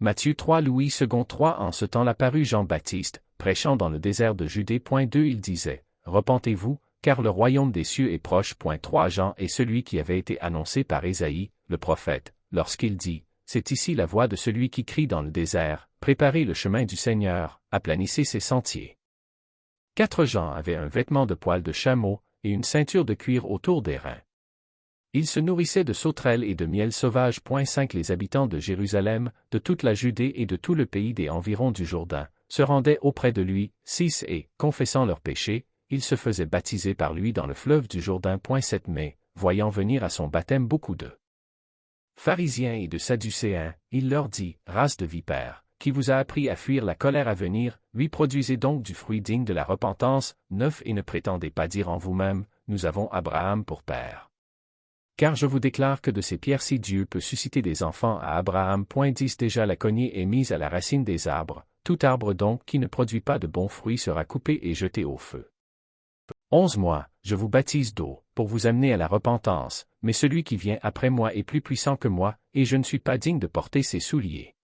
Matthieu 3 Louis II 3 En ce temps-là parut Jean-Baptiste, prêchant dans le désert de Judée. 2 Il disait, repentez-vous, car le royaume des cieux est proche. 3 Jean est celui qui avait été annoncé par Ésaïe, le prophète, lorsqu'il dit, c'est ici la voix de celui qui crie dans le désert, préparez le chemin du Seigneur, aplanissez ses sentiers. 4 Jean avait un vêtement de poil de chameau, et une ceinture de cuir autour des reins. Il se nourrissait de sauterelles et de miel sauvage. 5 Les habitants de Jérusalem, de toute la Judée et de tout le pays des environs du Jourdain, se rendaient auprès de lui. 6 Et, confessant leurs péchés, ils se faisaient baptiser par lui dans le fleuve du Jourdain. 7 Mais, voyant venir à son baptême beaucoup de pharisiens et de sadducéens, il leur dit, race de vipères, qui vous a appris à fuir la colère à venir, lui produisez donc du fruit digne de la repentance. 9 Et ne prétendez pas dire en vous-même, nous avons Abraham pour père. Car je vous déclare que de ces pierres-ci Dieu peut susciter des enfants à Abraham. 10 Déjà la cognée est mise à la racine des arbres, tout arbre donc qui ne produit pas de bons fruits sera coupé et jeté au feu. 11 Moi, je vous baptise d'eau, pour vous amener à la repentance, mais celui qui vient après moi est plus puissant que moi, et je ne suis pas digne de porter ses souliers.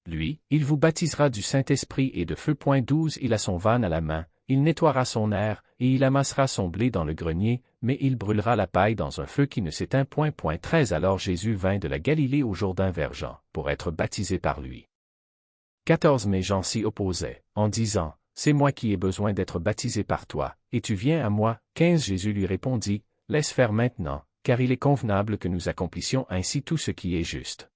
Lui, il vous baptisera du Saint-Esprit et de feu. 12 Il a son vanne à la main, il nettoiera son aire, et il amassera son blé dans le grenier, mais il brûlera la paille dans un feu qui ne s'éteint point. 13 Alors Jésus vint de la Galilée au Jourdain vers Jean, pour être baptisé par lui. 14 Mais Jean s'y opposait, en disant, c'est moi qui ai besoin d'être baptisé par toi, et tu viens à moi. 15 Jésus lui répondit, laisse faire maintenant, car il est convenable que nous accomplissions ainsi tout ce qui est juste.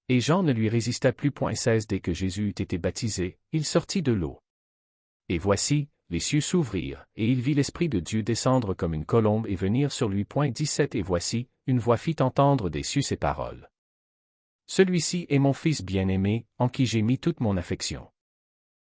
Et Jean ne lui résista plus. 16 Dès que Jésus eut été baptisé, il sortit de l'eau. Et voici, les cieux s'ouvrirent, et il vit l'Esprit de Dieu descendre comme une colombe et venir sur lui. 17 Et voici, une voix fit entendre des cieux ces paroles. Celui-ci est mon Fils bien-aimé, en qui j'ai mis toute mon affection.